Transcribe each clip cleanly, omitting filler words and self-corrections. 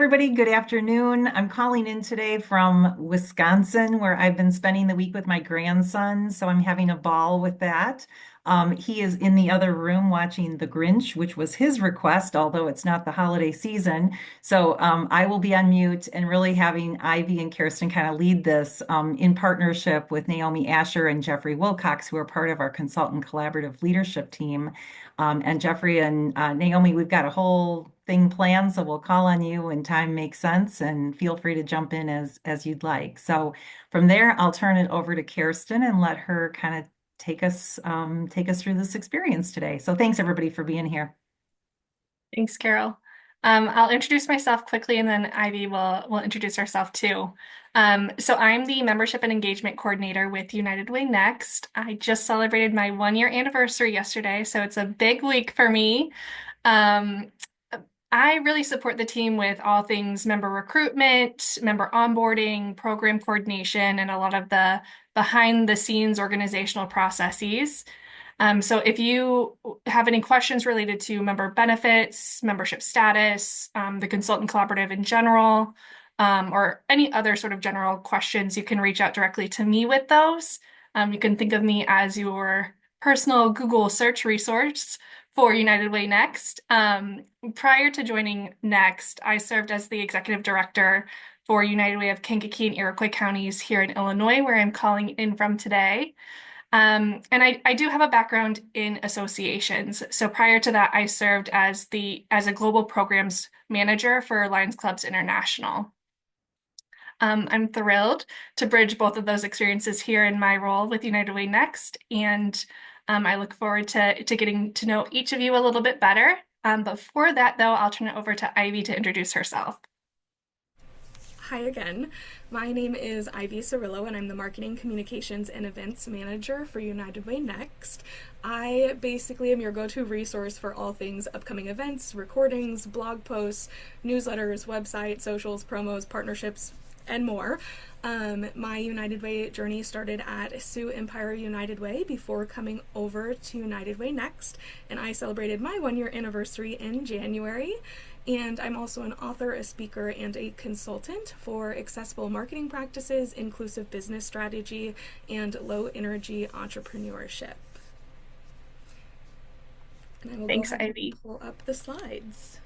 everybody. Good afternoon. I'm calling in today from Wisconsin, where I've been spending the week with my grandson. So I'm having a ball with that. He is in the other room watching The Grinch, which was his request, although it's not the holiday season. So I will be on mute and really having Ivy and Kerstin kind of lead this in partnership with Naomi Asher and Jeffrey Wilcox, who are part of our consultant collaborative leadership team. And Jeffrey and Naomi, we've got a whole thing planned, so we'll call on you when time makes sense, and feel free to jump in as you'd like. So from there, I'll turn it over to Kirsten and let her kind of take us through this experience today. So thanks everybody for being here. Thanks, Carol. I'll introduce myself quickly and then Ivy will introduce herself too. So I'm the Membership and Engagement Coordinator with United Way Next. I just celebrated my 1 year anniversary yesterday, so it's a big week for me. Um, I really support the team with all things member recruitment, member onboarding, program coordination, and a lot of the behind the scenes organizational processes. So if you have any questions related to member benefits, membership status, the consultant collaborative in general, or any other sort of general questions, you can reach out directly to me with those. You can think of me as your personal Google search resource for United Way Next. Prior to joining Next, I served as the executive director for United Way of Kankakee and Iroquois counties here in Illinois, where I'm calling in from today. And I do have a background in associations. So prior to that, I served as a global programs manager for Lions Clubs International. I'm thrilled to bridge both of those experiences here in my role with United Way Next, and I look forward to getting to know each of you a little bit better. But for that, though, I'll turn it over to Ivy to introduce herself. Hi again. My name is Ivy Cirillo, and I'm the Marketing, Communications, and Events Manager for United Way Next. I basically am your go-to resource for all things upcoming events, recordings, blog posts, newsletters, websites, socials, promos, partnerships, and more. My United Way journey started at Sioux Empire United Way before coming over to United Way Next, and I celebrated my 1 year anniversary in January. And I'm also an author, a speaker, and a consultant for accessible marketing practices, inclusive business strategy, and low energy entrepreneurship. And I will Thanks, go ahead Ivy. and pull up the slides.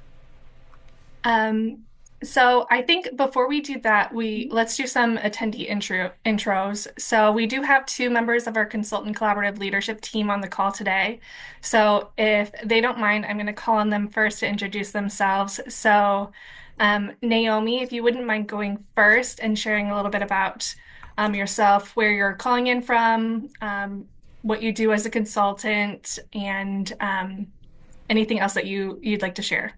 Um, so I think before we do that, let's do some attendee intros. So we do have two members of our consultant collaborative leadership team on the call today. So if they don't mind, I'm going to call on them first to introduce themselves. So Naomi, if you wouldn't mind going first and sharing a little bit about yourself, where you're calling in from, what you do as a consultant, and anything else that you'd like to share.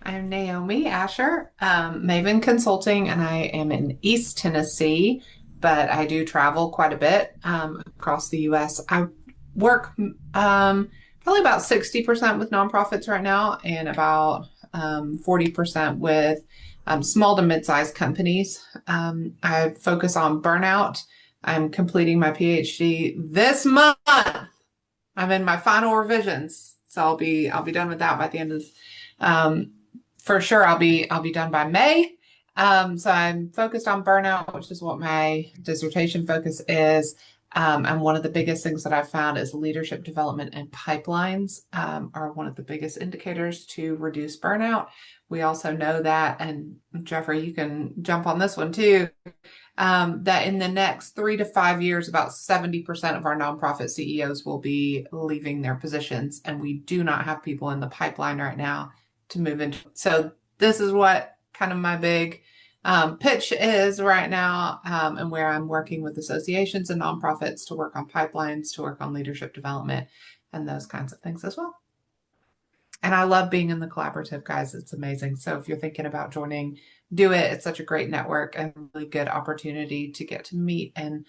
I'm Naomi Asher, Maven Consulting, and I am in East Tennessee, but I do travel quite a bit across the U.S. I work probably about 60% with nonprofits right now and about 40% with small to mid-sized companies. I focus on burnout. I'm completing my PhD this month. I'm in my final revisions, so I'll be done with that by the end of for sure. I'll be done by May. So I'm focused on burnout, which is what my dissertation focus is. And one of the biggest things that I've found is leadership development and pipelines are one of the biggest indicators to reduce burnout. We also know that, and Jeffrey, you can jump on this one too, that in the next 3 to 5 years, about 70% of our nonprofit CEOs will be leaving their positions, and we do not have people in the pipeline right now to move into. So this is what kind of my big pitch is right now, and where I'm working with associations and nonprofits to work on pipelines, to work on leadership development, and those kinds of things as well. And I love being in the collaborative, guys. It's amazing. So if you're thinking about joining, do it. It's such a great network and really good opportunity to get to meet and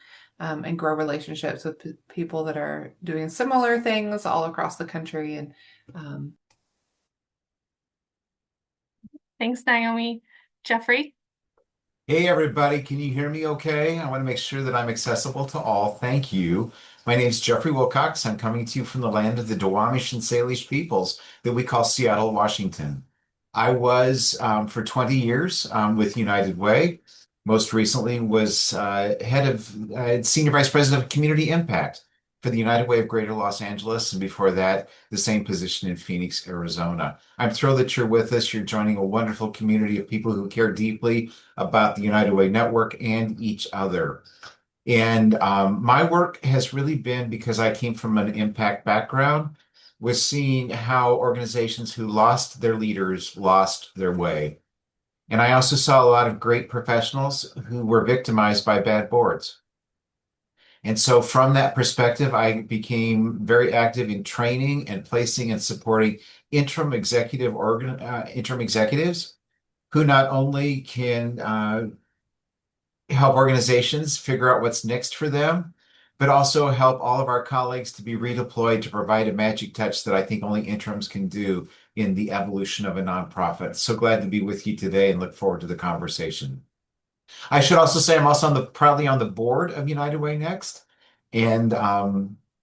grow relationships with people that are doing similar things all across the country. And Thanks, Naomi. Jeffrey? Hey everybody, can you hear me okay? I want to make sure that I'm accessible to all. Thank you. My name is Jeffrey Wilcox. I'm coming to you from the land of the Duwamish and Salish peoples that we call Seattle, Washington. I was for 20 years with United Way. Most recently was head of senior vice president of community impact for the United Way of Greater Los Angeles, and before that, the same position in Phoenix, Arizona. I'm thrilled that you're with us. You're joining a wonderful community of people who care deeply about the United Way network and each other. And my work has really been, because I came from an impact background, was seeing how organizations who lost their leaders lost their way. And I also saw a lot of great professionals who were victimized by bad boards. And so from that perspective, I became very active in training and placing and supporting interim executives who not only can help organizations figure out what's next for them, but also help all of our colleagues to be redeployed to provide a magic touch that I think only interims can do in the evolution of a nonprofit. So glad to be with you today and look forward to the conversation. I should also say I'm also proudly on the board of United Way Next, and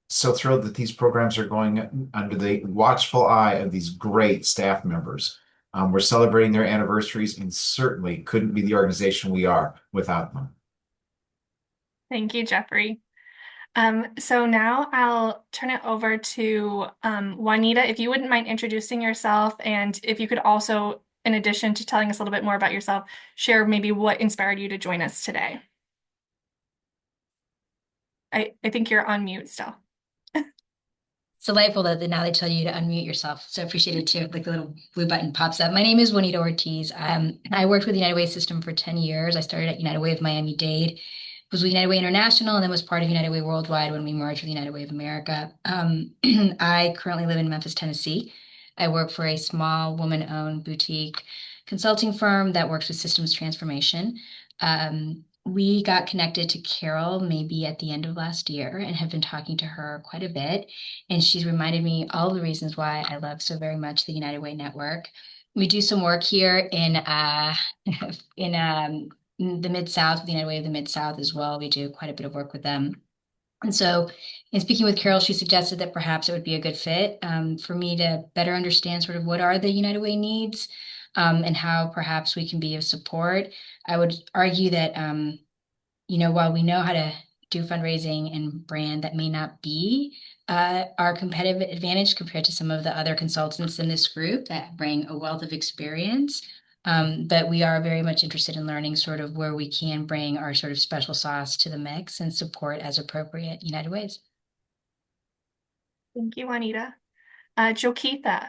so thrilled that these programs are going under the watchful eye of these great staff members. We're celebrating their anniversaries and certainly couldn't be the organization we are without them. Thank you, Jeffrey. So now I'll turn it over to Juanita, if you wouldn't mind introducing yourself, and if you could also, in addition to telling us a little bit more about yourself, share maybe what inspired you to join us today. I think you're on mute still. It's delightful that now they tell you to unmute yourself. So I appreciate it too. Like the little blue button pops up. My name is Juanita Ortiz. I worked with the United Way system for 10 years. I started at United Way of Miami-Dade, was with United Way International, and then was part of United Way Worldwide when we merged with United Way of America. I currently live in Memphis, Tennessee. I work for a small woman-owned boutique consulting firm that works with systems transformation. We got connected to Carole maybe at the end of last year and have been talking to her quite a bit. And she's reminded me all the reasons why I love so very much the United Way network. We do some work here in the Mid-South, the United Way of the Mid-South as well. We do quite a bit of work with them. And so in speaking with Carole, she suggested that perhaps it would be a good fit for me to better understand sort of what are the United Way needs and how perhaps we can be of support. I would argue that, while we know how to do fundraising and brand, that may not be our competitive advantage compared to some of the other consultants in this group that bring a wealth of experience. But we are very much interested in learning sort of where we can bring our sort of special sauce to the mix and support as appropriate United Ways. Thank you, Juanita. Jokita.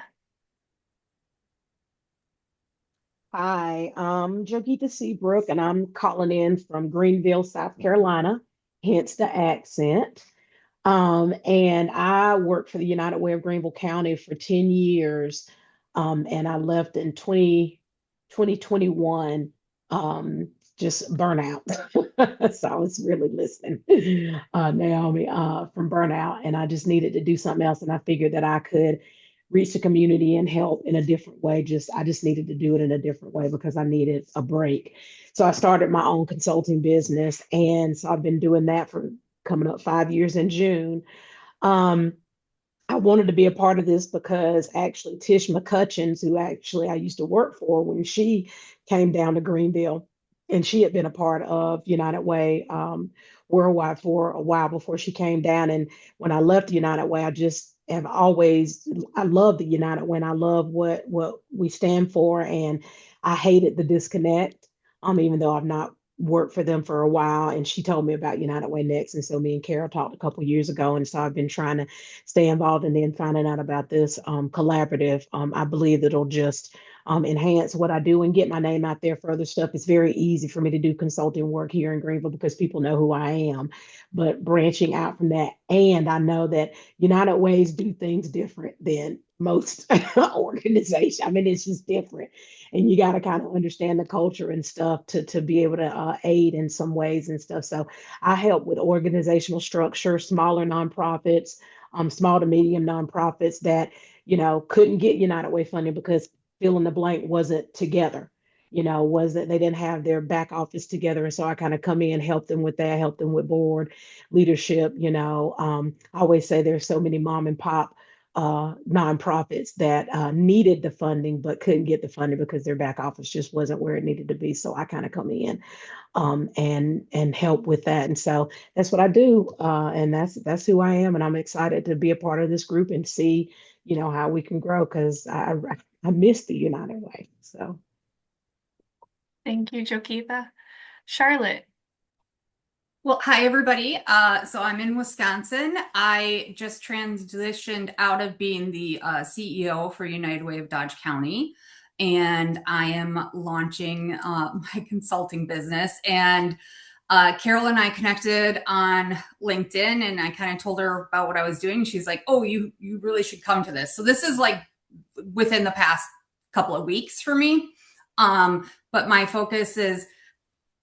Hi, I'm Jogita Seabrook, and I'm calling in from Greenville, South Carolina, hence the accent. And I worked for the United Way of Greenville County for 10 years, and I left in 2021, just burnout. So I was really listening, Naomi, from burnout, and I just needed to do something else, and I figured that I could reach the community and help in a different way. I just needed to do it in a different way because I needed a break. So I started my own consulting business. And so I've been doing that for coming up 5 years in June. Um, I wanted to be a part of this because actually Tish McCutcheons, who actually I used to work for when she came down to Greenville, and she had been a part of United Way Worldwide for a while before she came down. And when I left United Way, I just have always I love the United Way and I love what we stand for. And I hated the disconnect, even though I've not worked for them for a while. And she told me about United Way Next. And so me and Carole talked a couple years ago. And so I've been trying to stay involved, and then finding out about this collaborative. I believe it'll just enhance what I do and get my name out there for other stuff. It's very easy for me to do consulting work here in Greenville because people know who I am. But branching out from that, and I know that United Ways do things different than most organizations. I mean, it's just different, and you got to kind of understand the culture and stuff to be able to aid in some ways and stuff. So I help with organizational structure, smaller nonprofits, small to medium nonprofits that couldn't get United Way funding because fill in the blank wasn't together. Was that they didn't have their back office together. And so I kind of come in, help them with that, help them with board leadership. I always say there's so many mom and pop nonprofits that needed the funding but couldn't get the funding because their back office just wasn't where it needed to be. So I kind of come in and help with that. And so that's what I do, and that's who I am. And I'm excited to be a part of this group and see, how we can grow because I miss the United Way. So Thank you, Jokitha. Charlotte. Well, hi everybody. So I'm in Wisconsin. I just transitioned out of being the CEO for United Way of Dodge County, and I am launching my consulting business. And Carole and I connected on LinkedIn, and I kind of told her about what I was doing. She's like, "Oh, you really should come to this." So this is like within the past couple of weeks for me. But my focus is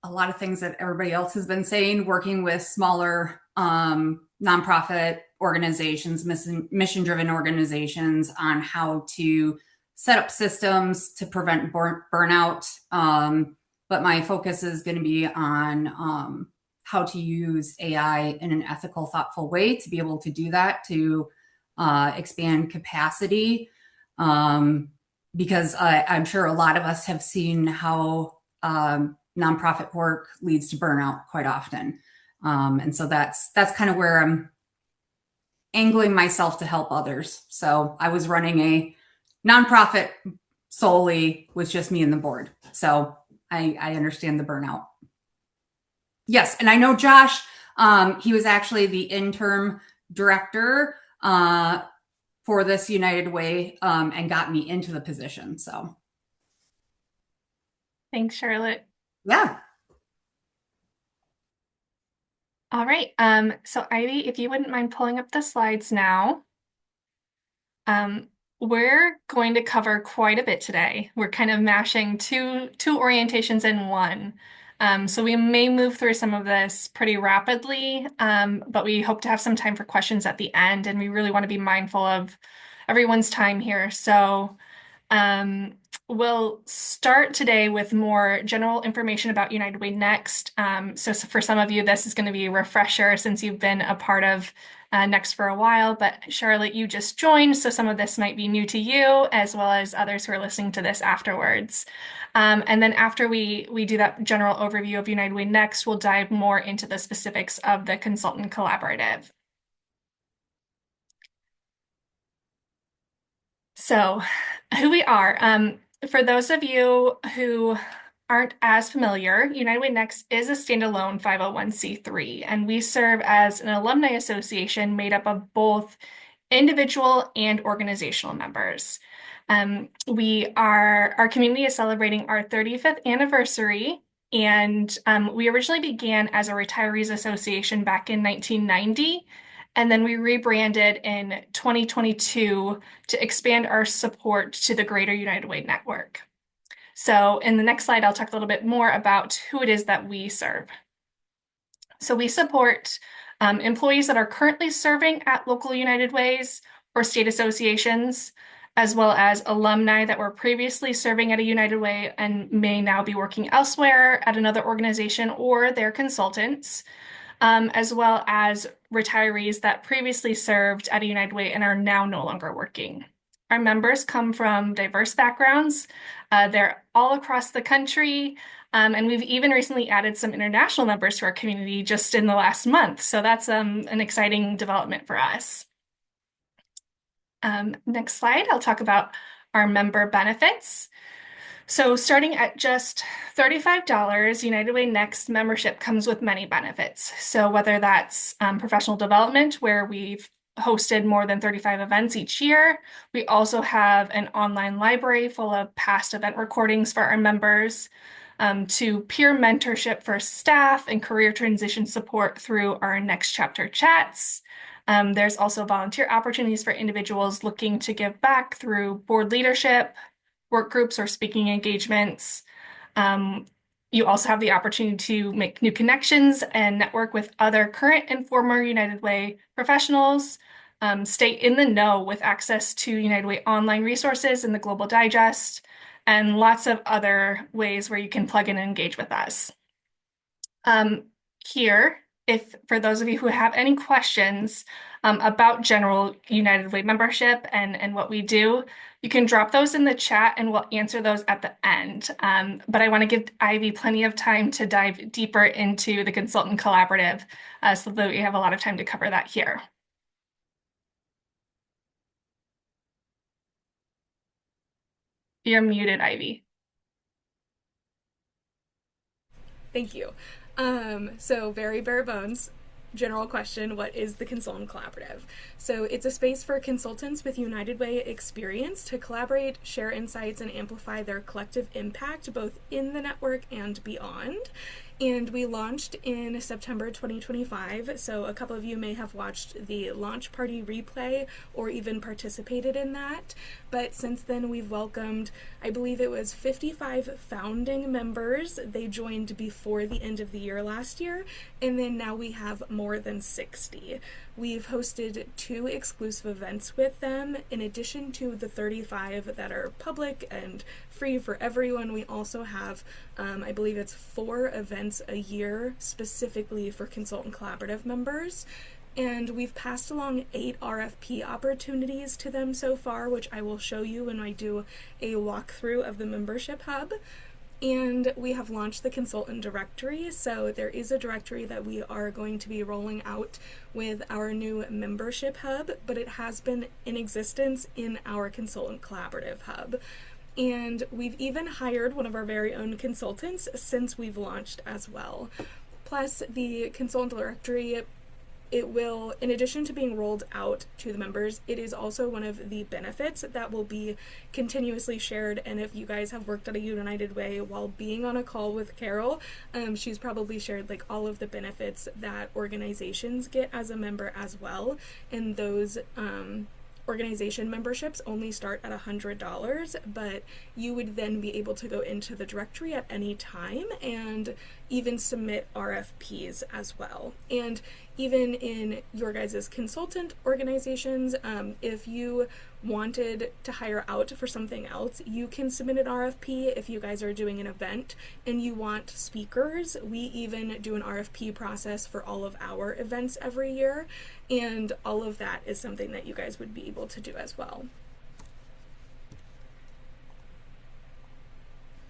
a lot of things that everybody else has been saying, working with smaller nonprofit organizations, mission-driven organizations on how to set up systems to prevent burnout. But my focus is going to be on how to use AI in an ethical, thoughtful way to be able to do that, to expand capacity. Because I'm sure a lot of us have seen how nonprofit work leads to burnout quite often. And so that's kind of where I'm angling myself to help others. So I was running a nonprofit solely with just me and the board. So I understand the burnout. Yes, and I know Josh, he was actually the interim director for this United Way and got me into the position. So Thanks, Charlotte. yeah. All right. So Ivy, if you wouldn't mind pulling up the slides now. We're going to cover quite a bit today. We're kind of mashing two orientations in one. So we may move through some of this pretty rapidly, but we hope to have some time for questions at the end, and we really want to be mindful of everyone's time here. So we'll start today with more general information about United Way Next. So for some of you, this is going to be a refresher since you've been a part of Next for a while, but Charlotte, you just joined, so some of this might be new to you as well as others who are listening to this afterwards. And then after we do that general overview of United Way Next, we'll dive more into the specifics of the Consultant Collaborative. So who we are. For those of you who aren't as familiar, United Way Next is a standalone 501c3, and we serve as an alumni association made up of both individual and organizational members. Our community is celebrating our 35th anniversary, and we originally began as a retirees association back in 1990. And then we rebranded in 2022 to expand our support to the greater United Way network. So in the next slide, I'll talk a little bit more about who it is that we serve. So we support employees that are currently serving at local United Ways or state associations, as well as alumni that were previously serving at a United Way and may now be working elsewhere at another organization or their consultants. As well as retirees that previously served at a United Way and are now no longer working. Our members come from diverse backgrounds. They're all across the country, and we've even recently added some international members to our community just in the last month. So that's an exciting development for us. Next slide, I'll talk about our member benefits. So starting at just $35, United Way Next membership comes with many benefits. So whether that's professional development, where we've hosted more than 35 events each year. We also have an online library full of past event recordings for our members, to peer mentorship for staff and career transition support through our Next Chapter chats. There's also volunteer opportunities for individuals looking to give back through board leadership, work groups, or speaking engagements. You also have the opportunity to make new connections and network with other current and former United Way professionals, stay in the know with access to United Way online resources and the Global Digest, and lots of other ways where you can plug in and engage with us. Here if for those of you who have any questions about general United Way membership and what we do, you can drop those in the chat and we'll answer those at the end. But I want to give Ivy plenty of time to dive deeper into the Consultant Collaborative so that we have a lot of time to cover that here. You're muted, Ivy. Thank you. So very bare bones. General question, what is the Consultant Collaborative? So it's a space for consultants with United Way experience to collaborate, share insights, and amplify their collective impact both in the network and beyond. And we launched in September 2025, so a couple of you may have watched the launch party replay or even participated in that. But since then, we've welcomed, I believe it was 55 founding members. They joined before the end of the year last year, and then now we have more than 60. We've hosted 2 exclusive events with them. In addition to the 35 that are public and free for everyone, we also have, I believe it's 4 events a year specifically for Consultant Collaborative members. And we've passed along 8 RFP opportunities to them so far, which I will show you when I do a walkthrough of the membership hub. And we have launched the consultant directory, so there is a directory that we are going to be rolling out with our new membership hub, but it has been in existence in our consultant collaborative hub. And we've even hired one of our very own consultants since we've launched as well. Plus, the consultant directory, it will, in addition to being rolled out to the members, it is also one of the benefits that will be continuously shared. And if you guys have worked at a United Way while being on a call with Carole, she's probably shared like all of the benefits that organizations get as a member as well. And those organization memberships only start at $100, but you would then be able to go into the directory at any time and even submit RFPs as well. And even in your guys' consultant organizations, if you wanted to hire out for something else, you can submit an RFP. If you guys are doing an event and you want speakers, we even do an RFP process for all of our events every year, and all of that is something that you guys would be able to do as well.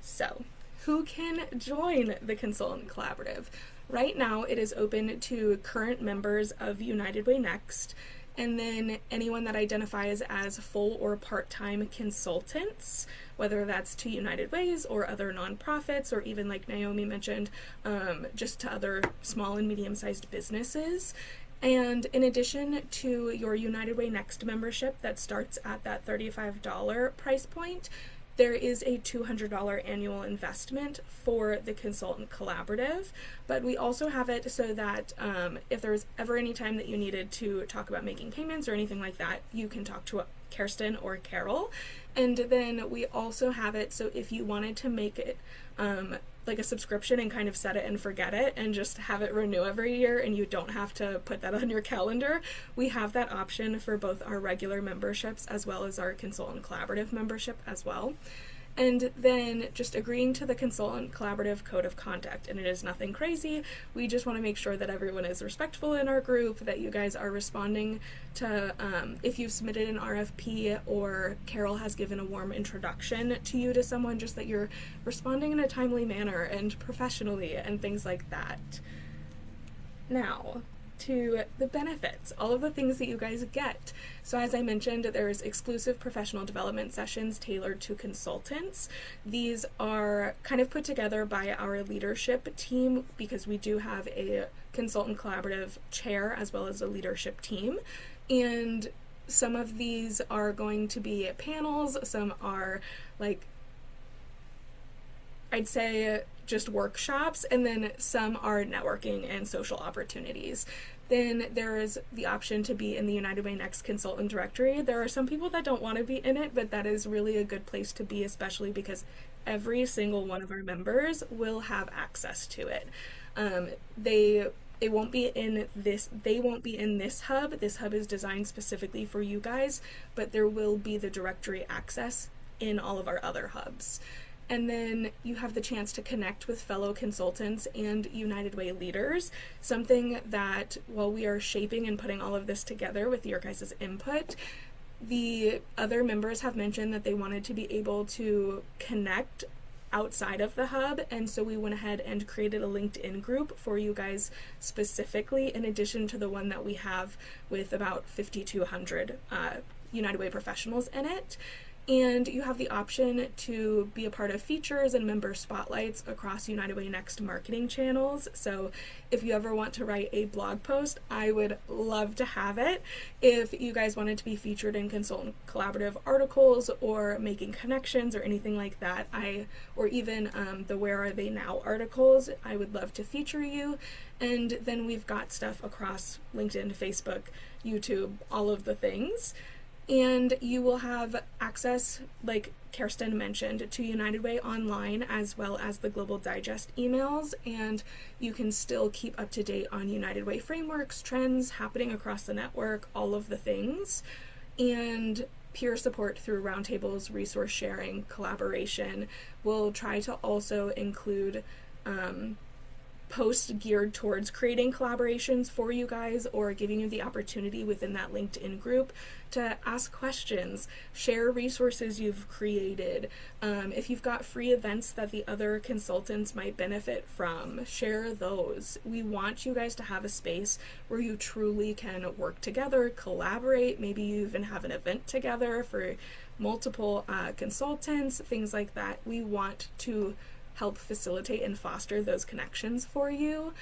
So, who can join the Consultant Collaborative? Right now, it is open to current members of United Way Next, and then anyone that identifies as full or part-time consultants, whether that's to United Ways or other nonprofits, or even like Naomi mentioned, just to other small and medium-sized businesses. And in addition to your United Way Next membership that starts at that $35 price point, there is a $200 annual investment for the Consultant Collaborative, but we also have it so that if there's ever any time that you needed to talk about making payments or anything like that, you can talk to Kerstin or Carole. And then we also have it so if you wanted to make it like a subscription and kind of set it and forget it and just have it renew every year and you don't have to put that on your calendar, we have that option for both our regular memberships as well as our Consultant Collaborative membership as well. And then just agreeing to the Consultant Collaborative Code of Conduct. And it is nothing crazy. We just want to make sure that everyone is respectful in our group, that you guys are responding to, if you've submitted an RFP or Carole has given a warm introduction to you to someone, just that you're responding in a timely manner and professionally and things like that. Now, to the benefits, all of the things that you guys get. So as I mentioned, there's exclusive professional development sessions tailored to consultants. These are kind of put together by our leadership team because we do have a Consultant Collaborative chair as well as a leadership team. And some of these are going to be panels, some are like, I'd say just workshops, and then some are networking and social opportunities. Then there is the option to be in the United Way Next consultant directory. There are some people that don't want to be in it, but that is really a good place to be, especially because every single one of our members will have access to it. They won't be in this hub. This hub is designed specifically for you guys, but there will be the directory access in all of our other hubs. And then you have the chance to connect with fellow consultants and United Way leaders, something that while we are shaping and putting all of this together with your guys' input, the other members have mentioned that they wanted to be able to connect outside of the hub, and so we went ahead and created a LinkedIn group for you guys specifically, in addition to the one that we have with about 5,200 United Way professionals in it. And you have the option to be a part of features and member spotlights across United Way Next marketing channels. So if you ever want to write a blog post, I would love to have it. If you guys wanted to be featured in consultant collaborative articles or making connections or anything like that, or even the Where Are They Now articles, I would love to feature you. And then we've got stuff across LinkedIn, Facebook, YouTube, all of the things. And you will have access, like Kerstin mentioned, to United Way online as well as the Global Digest emails, and you can still keep up to date on United Way frameworks, trends happening across the network, all of the things, and peer support through roundtables, resource sharing, collaboration. We'll try to also include posts geared towards creating collaborations for you guys or giving you the opportunity within that LinkedIn group to ask questions, share resources you've created. If you've got free events that the other consultants might benefit from, share those. We want you guys to have a space where you truly can work together, collaborate. Maybe you even have an event together for multiple consultants, things like that. We want to help facilitate and foster those connections for you.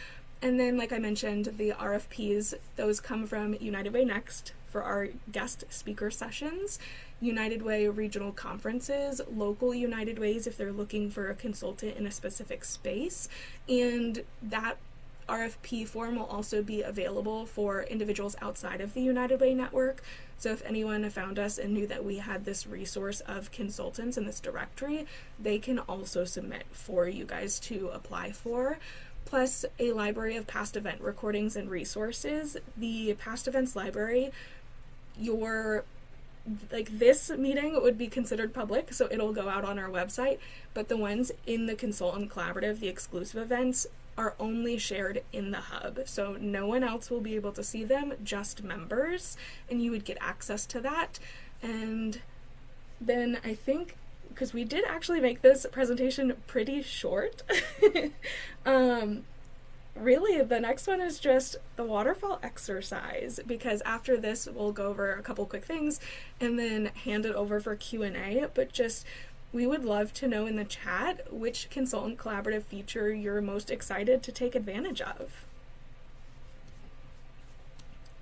And then, like I mentioned, the RFPs, those come from United Way Next for our guest speaker sessions, United Way regional conferences, local United Ways if they're looking for a consultant in a specific space, and that RFP form will also be available for individuals outside of the United Way network. So if anyone found us and knew that we had this resource of consultants in this directory, they can also submit for you guys to apply for. Plus a library of past event recordings and resources. The past events library, this meeting would be considered public, so it'll go out on our website, but the ones in the consultant collaborative, the exclusive events, are only shared in the hub, so no one else will be able to see them, just members, and you would get access to that. And then I think, because we did actually make this presentation pretty short, really the next one is just the waterfall exercise, because after this we'll go over a couple quick things and then hand it over for Q&A. But just, we would love to know in the chat which consultant collaborative feature you're most excited to take advantage of.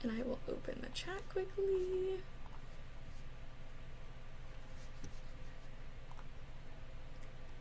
And I will open the chat quickly.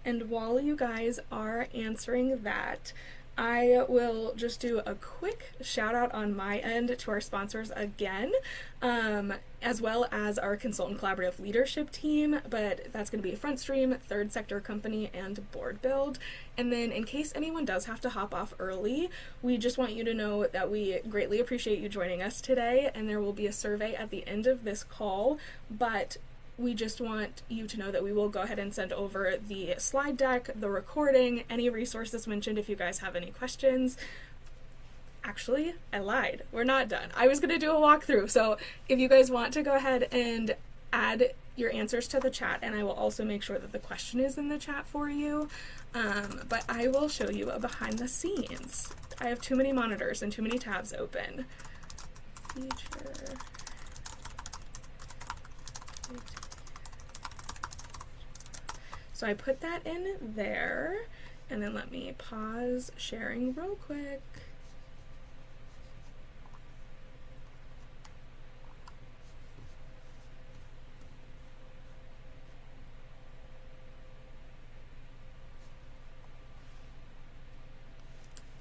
And while you guys are answering that, I will just do a quick shout out on my end to our sponsors again, as well as our consultant collaborative leadership team, but that's going to be Front Stream, Third Sector Company, and Board Build. And then in case anyone does have to hop off early, we just want you to know that we greatly appreciate you joining us today, and there will be a survey at the end of this call, but we just want you to know that we will go ahead and send over the slide deck, the recording, any resources mentioned if you guys have any questions. Actually, I lied. We're not done. I was going to do a walkthrough. So if you guys want to go ahead and add your answers to the chat, and I will also make sure that the question is in the chat for you. But I will show you a behind the scenes. I have too many monitors and too many tabs open. Feature. So I put that in there, and then let me pause sharing real quick.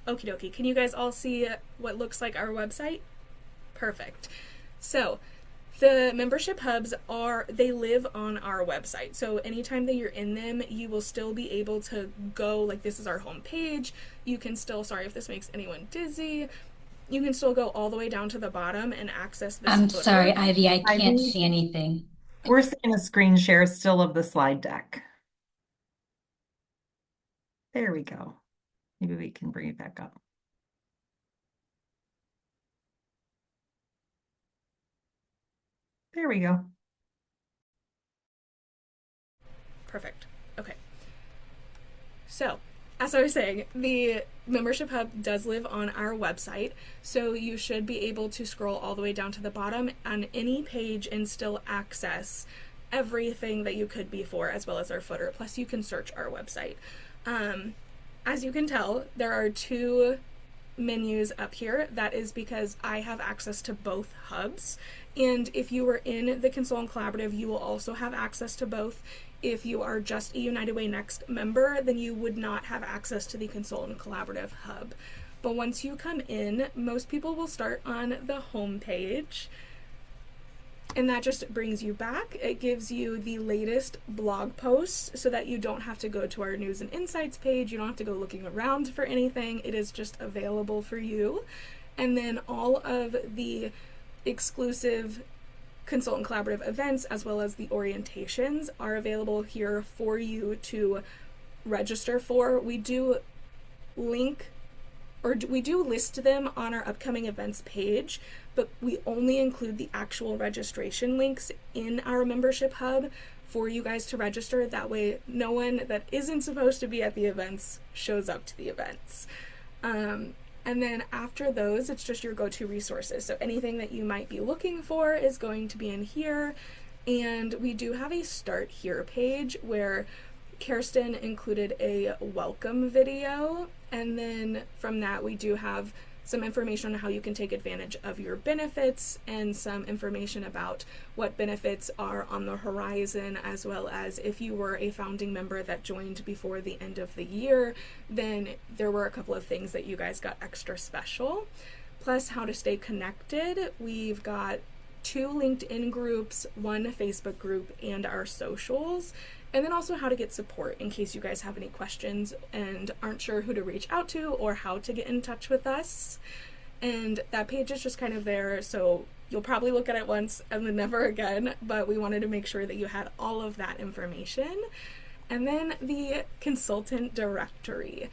Okie dokie, can you guys all see what looks like our website? Perfect. So the membership hubs they live on our website. So anytime that you're in them, you will still be able to go, like this is our home page. You can still, sorry if this makes anyone dizzy, you can still go all the way down to the bottom and access this I'm footer. sorry, Ivy, I can't Ivy? see anything. We're seeing a screen share still of the slide deck. There we go. Maybe we can bring it back up. There we go. Perfect. Okay. So, as I was saying, the membership hub does live on our website, so you should be able to scroll all the way down to the bottom on any page and still access everything that you could before, as well as our footer. Plus, you can search our website. As you can tell, there are two menus up here. That is because I have access to both hubs. And if you were in the Consultant Collaborative, you will also have access to both. If you are just a United Way Next member, then you would not have access to the Consultant Collaborative hub. But once you come in, most people will start on the home page. And that just brings you back. It gives you the latest blog posts so that you don't have to go to our news and insights page. You don't have to go looking around for anything. It is just available for you. And then all of the exclusive Consultant Collaborative events, as well as the orientations, are available here for you to register for. We do list them on our upcoming events page, but we only include the actual registration links in our membership hub for you guys to register. That way, no one that isn't supposed to be at the events shows up to the events. And then after those, it's just your go-to resources. So anything that you might be looking for is going to be in here. And we do have a Start Here page where Kerstin included a welcome video. And then from that, we do have some information on how you can take advantage of your benefits and some information about what benefits are on the horizon, as well as if you were a founding member that joined before the end of the year, then there were a couple of things that you guys got extra special. Plus, how to stay connected. We've got 2 LinkedIn groups, 1 Facebook group, and our socials. And then also how to get support in case you guys have any questions and aren't sure who to reach out to or how to get in touch with us. And that page is just kind of there, so you'll probably look at it once and then never again, but we wanted to make sure that you had all of that information. And then the consultant directory.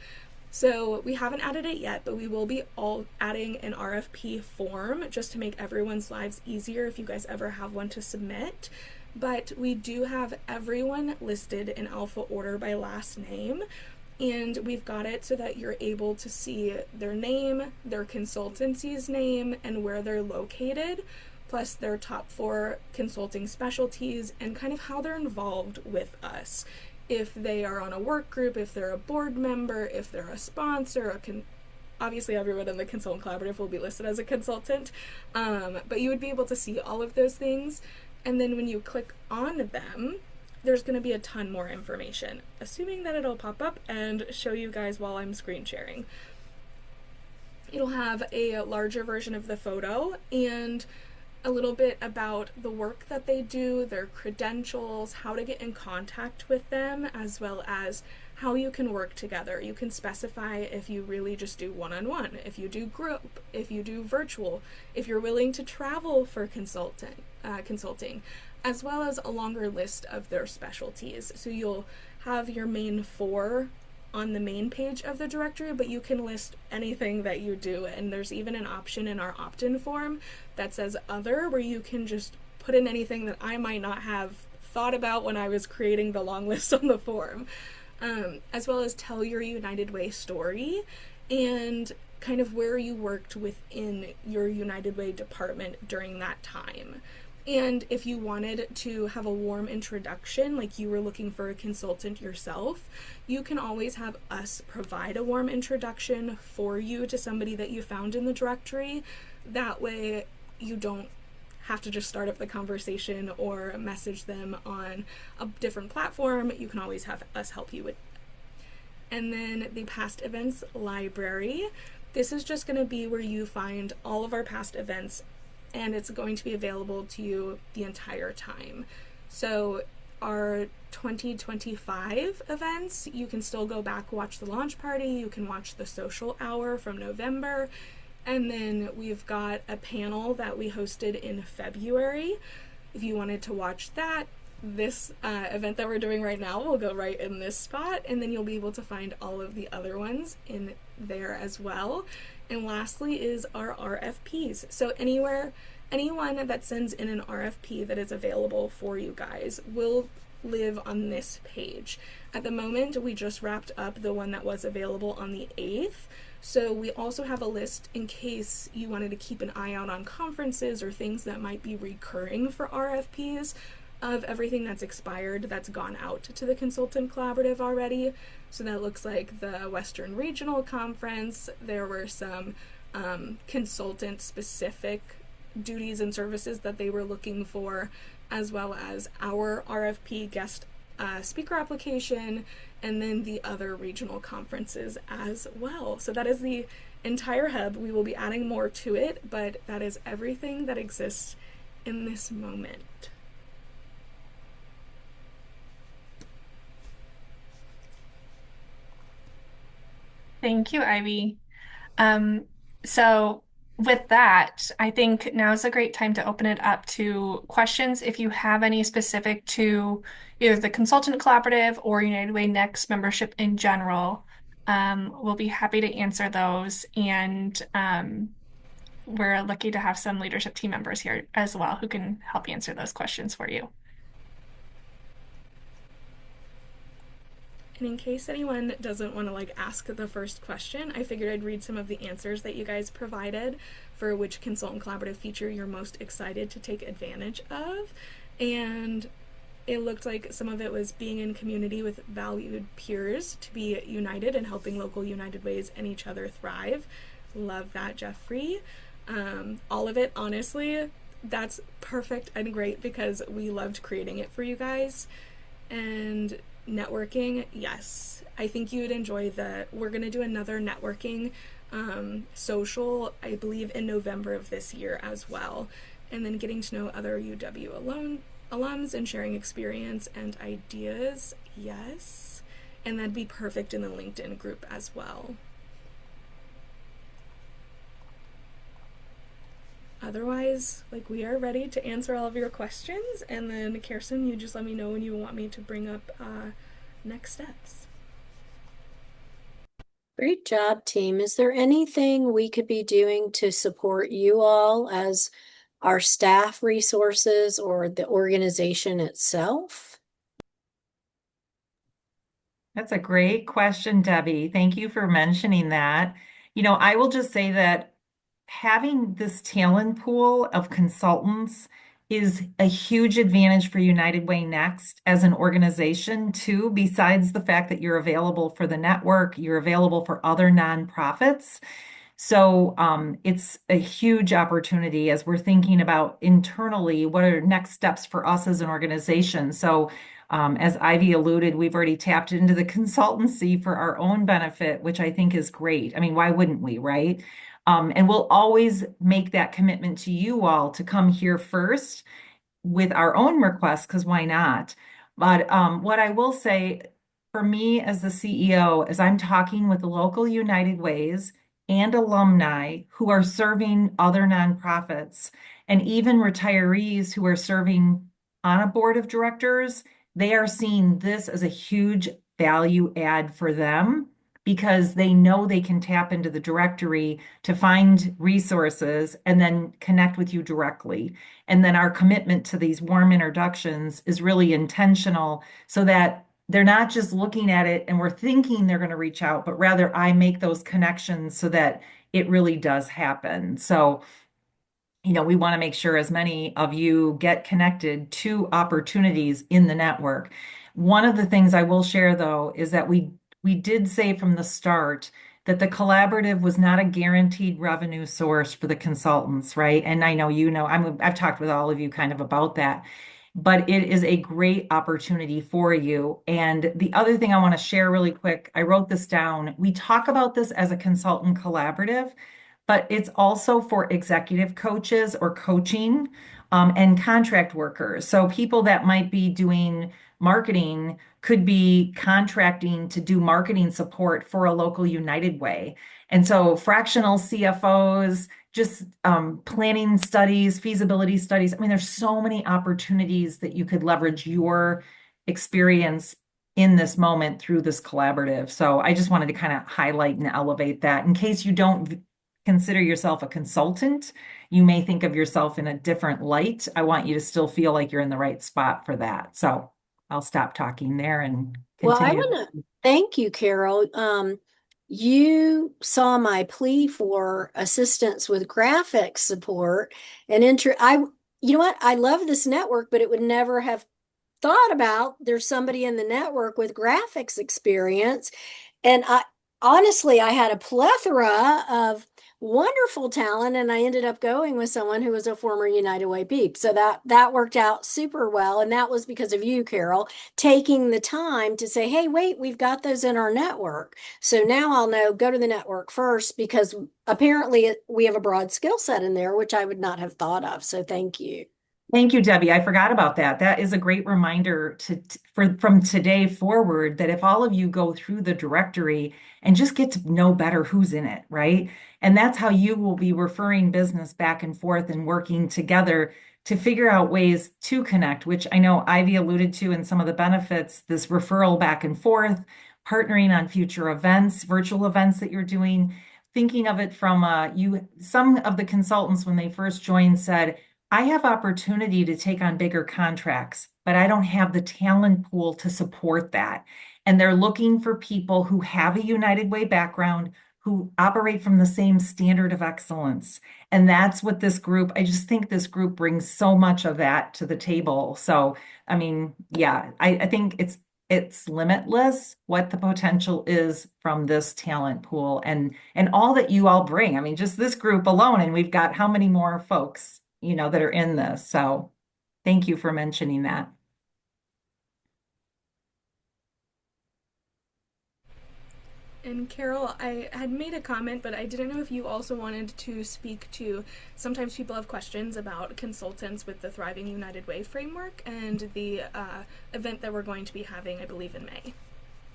So we haven't added it yet, but we will be adding an RFP form just to make everyone's lives easier if you guys ever have one to submit. But we do have everyone listed in alpha order by last name, and we've got it so that you're able to see their name, their consultancy's name, and where they're located, plus their top 4 consulting specialties and kind of how they're involved with us. If they are on a work group, if they're a board member, if they're a sponsor, obviously everyone in the Consultant Collaborative will be listed as a consultant, but you would be able to see all of those things. And then when you click on them, there's going to be a ton more information, assuming that it'll pop up and show you guys while I'm screen sharing. It'll have a larger version of the photo and a little bit about the work that they do, their credentials, how to get in contact with them, as well as how you can work together. You can specify if you really just do one-on-one, if you do group, if you do virtual, if you're willing to travel for consulting, as well as a longer list of their specialties. So you'll have your main 4 on the main page of the directory, but you can list anything that you do, and there's even an option in our opt-in form that says other, where you can just put in anything that I might not have thought about when I was creating the long list on the form, as well as tell your United Way story and kind of where you worked within your United Way department during that time. And if you wanted to have a warm introduction, like you were looking for a consultant yourself, you can always have us provide a warm introduction for you to somebody that you found in the directory. That way you don't have to just start up the conversation or message them on a different platform. You can always have us help you with that. And then the past events library. This is just going to be where you find all of our past events, and it's going to be available to you the entire time. So our 2025 events, you can still go back, watch the launch party, you can watch the social hour from November, and then we've got a panel that we hosted in February. If you wanted to watch that, this event that we're doing right now will go right in this spot, and then you'll be able to find all of the other ones in there as well. And lastly is our RFPs. So anyone that sends in an RFP that is available for you guys will live on this page. At the moment, we just wrapped up the one that was available on the 8th. So we also have a list in case you wanted to keep an eye out on conferences or things that might be recurring for RFPs of everything that's expired that's gone out to the Consultant Collaborative already. So that looks like the Western Regional Conference. There were some consultant specific duties and services that they were looking for, as well as our RFP guest speaker application, and then the other regional conferences as well. So that is the entire hub. We will be adding more to it, but that is everything that exists in this moment. Thank you, Ivy. So with that, I think now is a great time to open it up to questions. If you have any specific to either the Consultant Collaborative or United Way Next membership in general, we'll be happy to answer those. And we're lucky to have some leadership team members here as well who can help answer those questions for you. And in case anyone doesn't want to ask the first question, I figured I'd read some of the answers that you guys provided for which Consultant Collaborative feature you're most excited to take advantage of. And it looked like some of it was being in community with valued peers to be united and helping local United Ways and each other thrive. Love that, Jeffrey. All of it, honestly, that's perfect and great because we loved creating it for you guys. And networking, yes, I think you would enjoy we're going to do another networking social, I believe, in November of this year as well. And then getting to know other UW alums and sharing experience and ideas, yes. And that'd be perfect in the LinkedIn group as well. Otherwise, we are ready to answer all of your questions, and then Kerstin, you just let me know when you want me to bring up next steps. Great job, team. Is there anything we could be doing to support you all as our staff resources or the organization itself? That's a great question, Debbie. Thank you for mentioning that. I will just say that having this talent pool of consultants is a huge advantage for United Way Next as an organization, too, besides the fact that you're available for the network, you're available for other nonprofits. So it's a huge opportunity as we're thinking about internally what are next steps for us as an organization. So as Ivy alluded, we've already tapped into the consultancy for our own benefit, which I think is great. I mean, why wouldn't we, right? And we'll always make that commitment to you all to come here first with our own requests, because why not? But what I will say for me as the CEO is I'm talking with the local United Ways and alumni who are serving other nonprofits and even retirees who are serving on a board of directors. They are seeing this as a huge value add for them because they know they can tap into the directory to find resources and then connect with you directly. And then our commitment to these warm introductions is really intentional so that they're not just looking at it and we're thinking they're going to reach out, but rather I make those connections so that it really does happen. So, we want to make sure as many of you get connected to opportunities in the network. One of the things I will share, though, is that we did say from the start that the collaborative was not a guaranteed revenue source for the consultants, right? And I know I've talked with all of you kind of about that, but it is a great opportunity for you. And the other thing I want to share really quick, I wrote this down. We talk about this as a consultant collaborative, but it's also for executive coaches or coaching and contract workers. So people that might be doing marketing could be contracting to do marketing support for a local United Way. And so fractional CFOs, just planning studies, feasibility studies. I mean, there's so many opportunities that you could leverage your experience in this moment through this collaborative. So I just wanted to kind of highlight and elevate that in case you don't consider yourself a consultant, you may think of yourself in a different light. I want you to still feel like you're in the right spot for that. So I'll stop talking there and Well, I continue. want to thank you, Carol. You saw my plea for assistance with graphics support and you know what? I love this network, but it would never have thought about there's somebody in the network with graphics experience. And honestly, I had a plethora of wonderful talent, and I ended up going with someone who was a former United Way peep. So that worked out super well. And that was because of you, Carol, taking the time to say, hey, wait, we've got those in our network. So now I'll know, go to the network first, because apparently we have a broad skill set in there, which I would not have thought of. So thank you. Thank you, Debbie. I forgot about that. That is a great reminder for from today forward that if all of you go through the directory and just get to know better who's in it, right? And that's how you will be referring business back and forth and working together to figure out ways to connect, which I know Ivy alluded to in some of the benefits, this referral back and forth, partnering on future events, virtual events that you're doing, thinking of it from some of the consultants when they first joined said, I have opportunity to take on bigger contracts, but I don't have the talent pool to support that. And they're looking for people who have a United Way background, who operate from the same standard of excellence. And that's what this group, I just think this group brings so much of that to the table. So, I mean, yeah, I think it's limitless what the potential is from this talent pool and all that you all bring. I mean, just this group alone, and we've got how many more folks, that are in this. So thank you for mentioning that. And Carol, I had made a comment, but I didn't know if you also wanted to speak to, sometimes people have questions about consultants with the Thriving United Way framework and the event that we're going to be having, I believe, in May.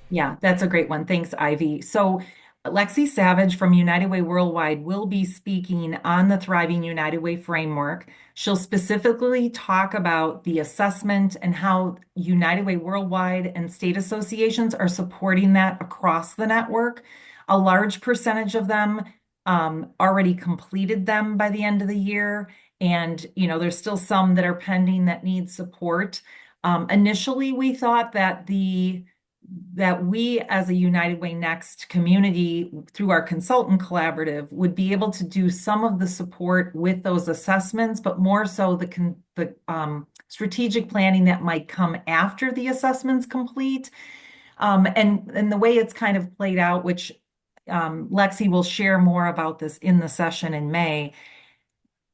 Yeah, that's a great one. Thanks, Ivy. So Lexi Savage from United Way Worldwide will be speaking on the Thriving United Way framework. She'll specifically talk about the assessment and how United Way Worldwide and state associations are supporting that across the network. A large percentage of them already completed them by the end of the year. And, there's still some that are pending that need support. Initially, we thought that we as a United Way Next community through our consultant collaborative would be able to do some of the support with those assessments, but more so the strategic planning that might come after the assessments complete. And the way it's kind of played out, which Lexi will share more about this in the session in May,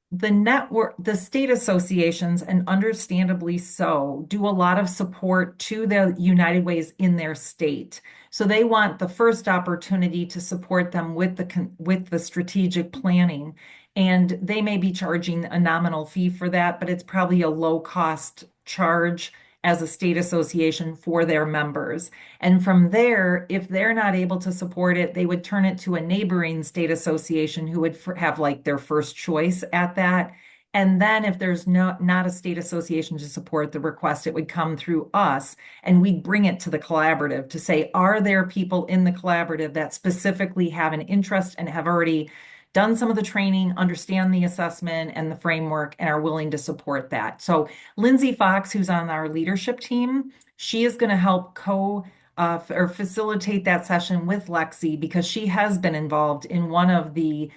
the state associations, and understandably so, do a lot of support to the United Ways in their state. So they want the first opportunity to support them with the strategic planning. And they may be charging a nominal fee for that, but it's probably a low cost charge as a state association for their members. And from there, if they're not able to support it, they would turn it to a neighboring state association who would have like their first choice at that. And then if there's not a state association to support the request, it would come through us and we'd bring it to the collaborative to say, are there people in the collaborative that specifically have an interest and have already done some of the training, understand the assessment and the framework, and are willing to support that. So Lindsay Fox, who's on our leadership team, she is going to help or facilitate that session with Lexi because she has been involved in one of the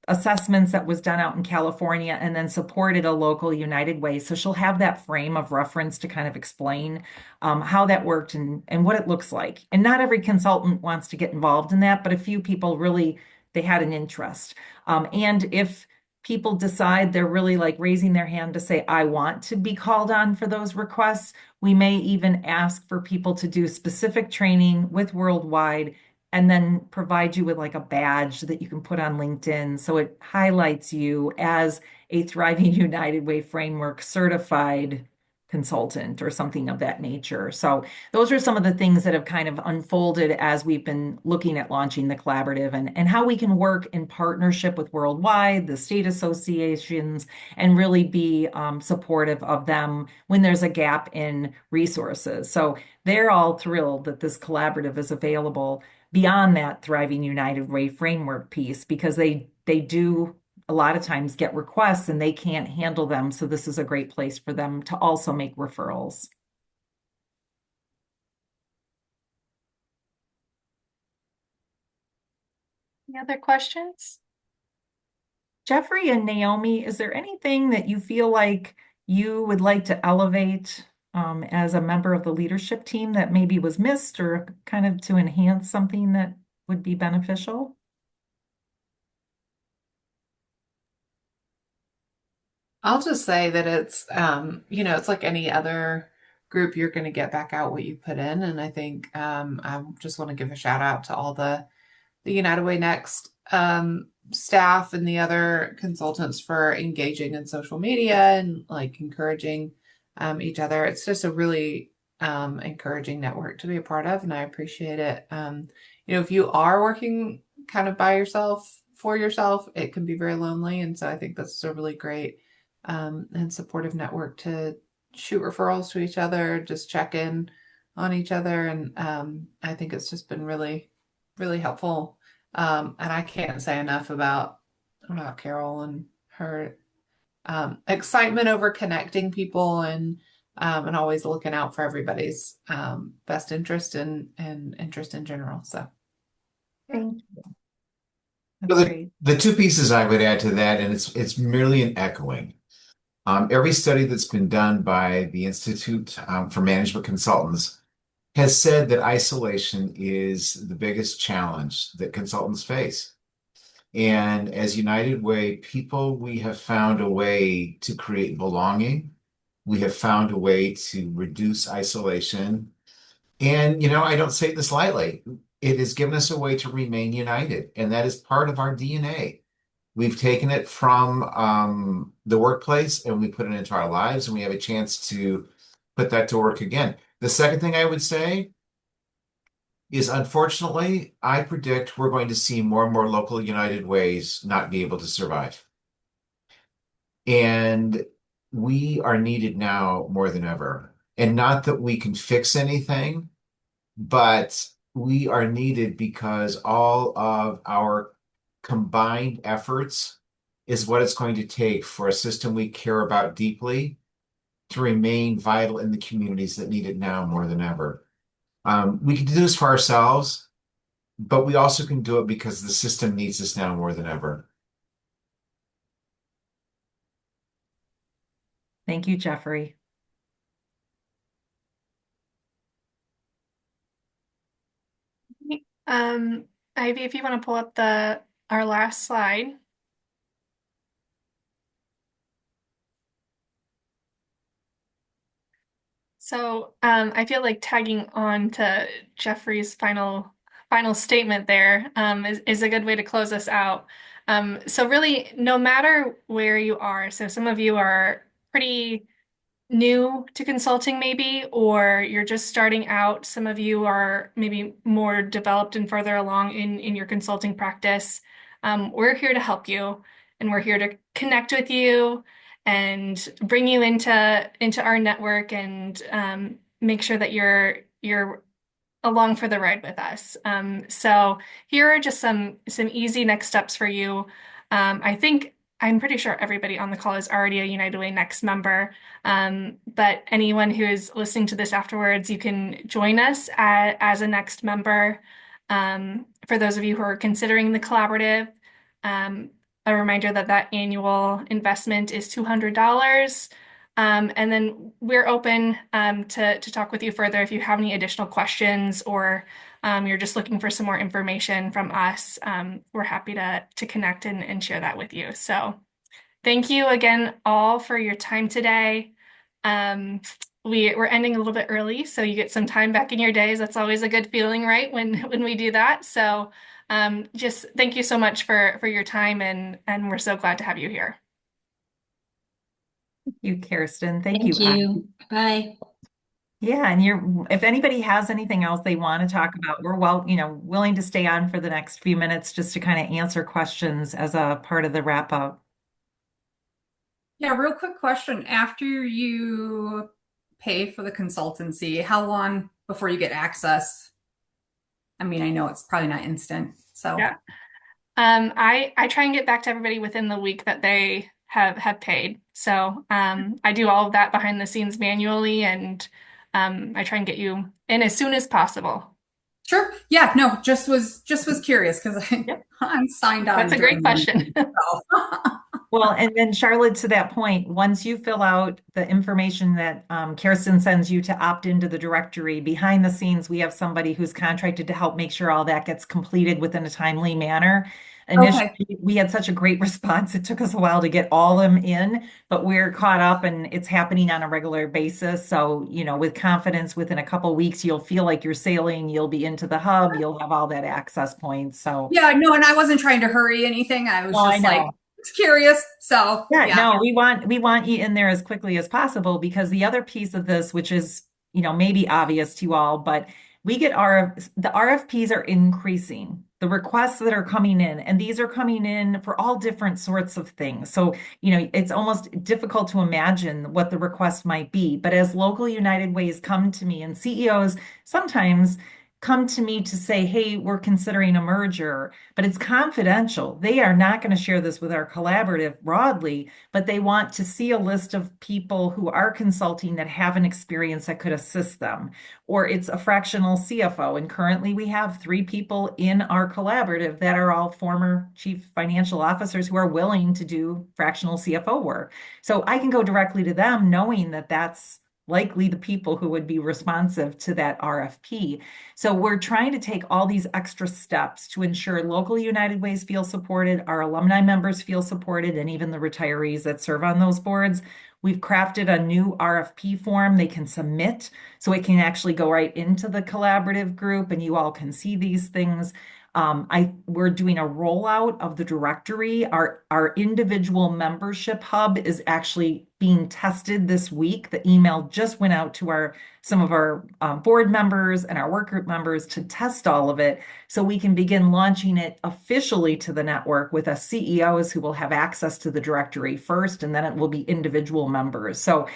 assessments that was done out in California and then supported a local United Way. So she'll have that frame of reference to kind of explain how that worked and what it looks like. And not every consultant wants to get involved in that, but a few people really, they had an interest. And if people decide they're really like raising their hand to say, I want to be called on for those requests, we may even ask for people to do specific training with Worldwide and then provide you with like a badge that you can put on LinkedIn. So it highlights you as a Thriving United Way framework certified consultant or something of that nature. So those are some of the things that have kind of unfolded as we've been looking at launching the collaborative and how we can work in partnership with Worldwide, the state associations, and really be supportive of them when there's a gap in resources. So they're all thrilled that this collaborative is available beyond that Thriving United Way framework piece because they do a lot of times get requests and they can't handle them. So this is a great place for them to also make referrals. Any other questions? Jeffrey and Naomi, is there anything that you feel like you would like to elevate as a member of the leadership team that maybe was missed or kind of to enhance something that would be beneficial? I'll just say that it's, it's like any other group, you're going to get back out what you put in. And I think I just want to give a shout out to all the United Way Next staff and the other consultants for engaging in social media and like encouraging each other. It's just a really encouraging network to be a part of, and I appreciate it. If you are working kind of by yourself, for yourself, it can be very lonely. And so I think that's a really great and supportive network to shoot referrals to each other, just check in on each other. And I think it's just been really, really helpful. And I can't say enough about Carole and her excitement over connecting people and always looking out for everybody's best interest and interest in general. So Thank you. So That's great. the two pieces I would add to that, and it's merely an echoing. Every study that's been done by the Institute for Management Consultants has said that isolation is the biggest challenge that consultants face. And as United Way people, we have found a way to create belonging. We have found a way to reduce isolation. And, I don't say this lightly. It has given us a way to remain united, and that is part of our DNA. We've taken it from the workplace and we put it into our lives, and we have a chance to put that to work again. The second thing I would say is, unfortunately, I predict we're going to see more and more local United Ways not be able to survive. And we are needed now more than ever. And not that we can fix anything, but we are needed because all of our combined efforts is what it's going to take for a system we care about deeply to remain vital in the communities that need it now more than ever. We can do this for ourselves, but we also can do it because the system needs us now more than ever. Thank you, Jeffrey. Ivy, if you want to pull up our last slide. So I feel like tagging on to Jeffrey's final statement there is a good way to close us out. So really, no matter where you are, so some of you are pretty new to consulting maybe, or you're just starting out. Some of you are maybe more developed and further along in your consulting practice. We're here to help you, and we're here to connect with you and bring you into our network and make sure that you're along for the ride with us. So here are just some easy next steps for you. I'm pretty sure everybody on the call is already a United Way Next member, but anyone who is listening to this afterwards, you can join us as a Next member. For those of you who are considering the collaborative, a reminder that annual investment is $200. And then we're open to talk with you further if you have any additional questions or you're just looking for some more information from us. We're happy to connect and share that with you. So thank you again all for your time today. We're ending a little bit early, so you get some time back in your days. That's always a good feeling, right? When we do that. So just thank you so much for your time and we're so glad to have you here. you, Kirsten. Thank Thank you. you. Bye. Yeah, and if anybody has anything else they want to talk about, we're willing to stay on for the next few minutes just to kind of answer questions as a part of the wrap up. Yeah, real quick question. After you pay for the consultancy, how long before you get access? I mean, I know it's probably not instant, so. Yeah. I try and get back to everybody within the week that they have paid. So I do all of that behind the scenes manually, and I try and get you in as soon as possible. Sure. Yeah, no, just was curious because Yep, I'm signed on that's a great during the question. week. So. Well, and then Charlotte, to that point, once you fill out the information that Kirsten sends you to opt into the directory, behind the scenes, we have somebody who's contracted to help make sure all that gets completed within a timely manner. Okay. Initially, we had such a great response. It took us a while to get all them in, but we're caught up and it's happening on a regular basis. So, with confidence, within a couple weeks, you'll feel like you're sailing, you'll be into the hub, you'll have all that access points. So, Yeah, no, and I wasn't trying to hurry anything. I was oh, I just like, know. it's curious. So, Yeah, yeah. no, we want you in there as quickly as possible because the other piece of this, which is, maybe obvious to you all, but we get the RFPs are increasing. The requests that are coming in, and these are coming in for all different sorts of things. So, it's almost difficult to imagine what the request might be. But as local United Ways come to me and CEOs sometimes come to me to say, hey, we're considering a merger, but it's confidential. They are not going to share this with our collaborative broadly, but they want to see a list of people who are consulting that have an experience that could assist them. Or it's a fractional CFO. And currently we have 3 people in our collaborative that are all former chief financial officers who are willing to do fractional CFO work. So I can go directly to them knowing that that's likely the people who would be responsive to that RFP. So we're trying to take all these extra steps to ensure local United Ways feel supported, our alumni members feel supported, and even the retirees that serve on those boards. We've crafted a new RFP form they can submit so it can actually go right into the collaborative group and you all can see these things. We're doing a rollout of the directory. Our individual membership hub is actually being tested this week. The email just went out to some of our board members and our work group members to test all of it so we can begin launching it officially to the network with us CEOs who will have access to the directory first, and then it will be individual members. So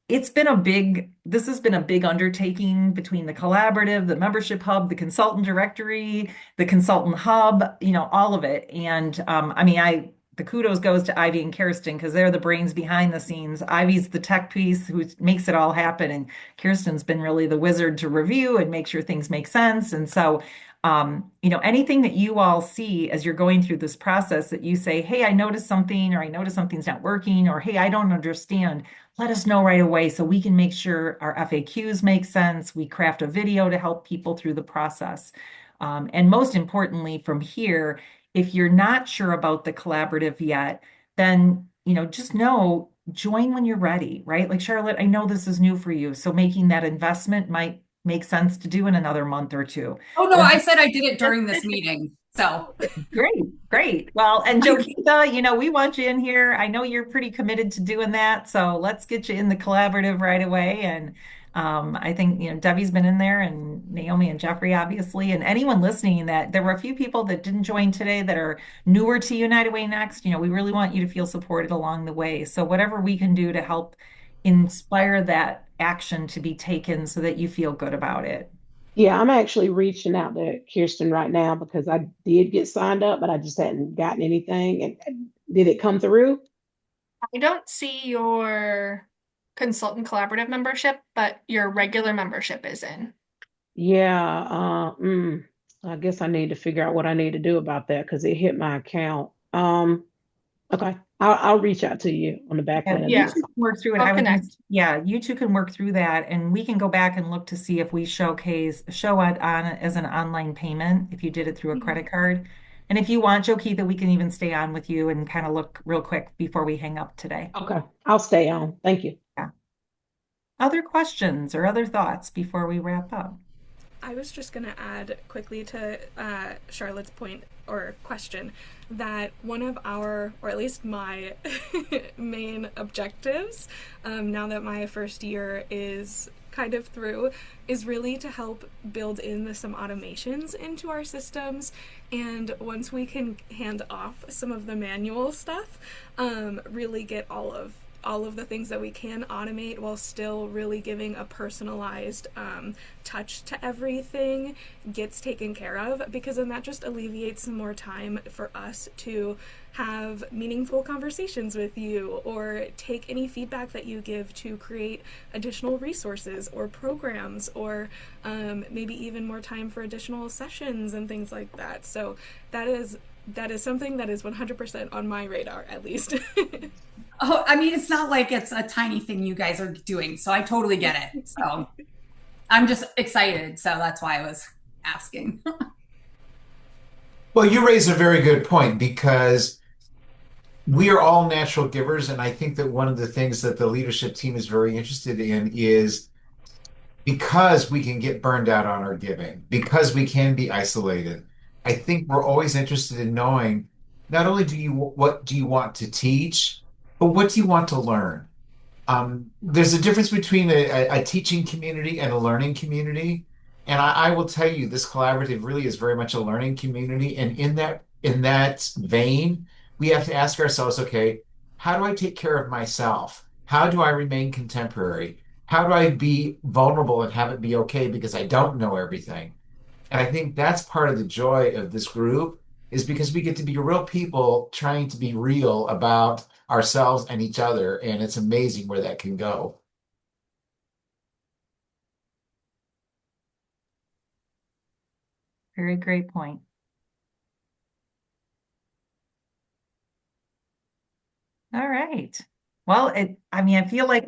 this has been a big undertaking between the collaborative, the membership hub, the consultant directory, the consultant hub, all of it. And I mean, the kudos goes to Ivy and Kirsten because they're the brains behind the scenes. Ivy's the tech piece who makes it all happen, and Kirsten's been really the wizard to review and make sure things make sense. And so, anything that you all see as you're going through this process that you say, hey, I noticed something, or I noticed something's not working, or hey, I don't understand, let us know right away so we can make sure our FAQs make sense. We craft a video to help people through the process. And most importantly, from here, if you're not sure about the collaborative yet, then just join when you're ready, right? Like Charlotte, I know this is new for you, so making that investment might make sense to do in another month or two. Oh, no, Or I said I did it during this meeting. So, Great. Well, and Jokita, we want you in here. I know you're pretty committed to doing that, so let's get you in the collaborative right away. And I think, Debbie's been in there and Naomi and Jeffrey, obviously, and anyone listening that there were a few people that didn't join today that are newer to United Way Next. We really want you to feel supported along the way. So whatever we can do to help inspire that action to be taken so that you feel good about it. Yeah, I'm actually reaching out to Kirsten right now because I did get signed up, but I just hadn't gotten anything. And did it come through? I don't see your consultant collaborative membership, but your regular membership is in. Yeah, I guess I need to figure out what I need to do about that because it hit my account. Okay, I'll reach out to you on the back And end of you Yeah, this. two can work through it. I'll connect. Yeah, you two can work through that, and we can go back and look to see if we show it on as an online payment if you did it through a Mhm. credit card. And if you want, Joe Keith, that we can even stay on with you and kind of look real quick before we hang up today. Okay, I'll stay on. Thank you. Yeah. Other questions or other thoughts before we wrap up? I was just going to add quickly to Charlotte's point or question that one of our, or at least my main objectives, now that my first year is kind of through, is really to help build in some automations into our systems. And once we can hand off some of the manual stuff, really get all of the things that we can automate while still really giving a personalized touch to everything gets taken care of, because then that just alleviates some more time for us to have meaningful conversations with you or take any feedback that you give to create additional resources or programs, or maybe even more time for additional sessions and things like that. So that is something that is 100% on my radar, at least. Oh, I mean, it's not like it's a tiny thing you guys are doing, so I totally get it. So I'm just excited. So that's why I was asking. Well, you raise a very good point because we are all natural givers. And I think that one of the things that the leadership team is very interested in is because we can get burned out on our giving, because we can be isolated. I think we're always interested in knowing not only what do you want to teach, but what do you want to learn? There's a difference between a teaching community and a learning community. And I will tell you, this collaborative really is very much a learning community. And in that vein, we have to ask ourselves, okay, how do I take care of myself? How do I remain contemporary? How do I be vulnerable and have it be okay because I don't know everything? And I think that's part of the joy of this group is because we get to be real people trying to be real about ourselves and each other. And it's amazing where that can go. Very great point. All right. Well, I mean, I feel like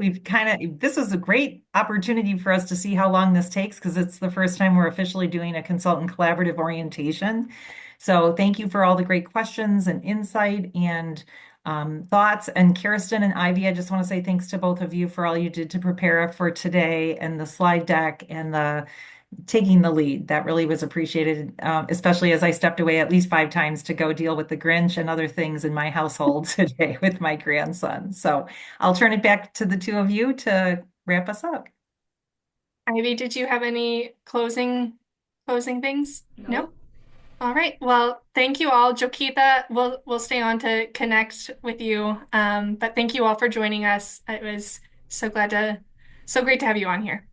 this is a great opportunity for us to see how long this takes because it's the first time we're officially doing a consultant collaborative orientation. So thank you for all the great questions and insight and thoughts. And Kerstin and Ivy, I just want to say thanks to both of you for all you did to prepare for today and the slide deck and the taking the lead. That really was appreciated, especially as I stepped away at least 5 times to go deal with the Grinch and other things in my household today with my grandson. So I'll turn it back to the two of you to wrap us up. Ivy, did you have any closing things? No. All right. Well, thank you all. Jokita, we'll stay on to connect with you. But thank you all for joining us. It was so great to have you on here.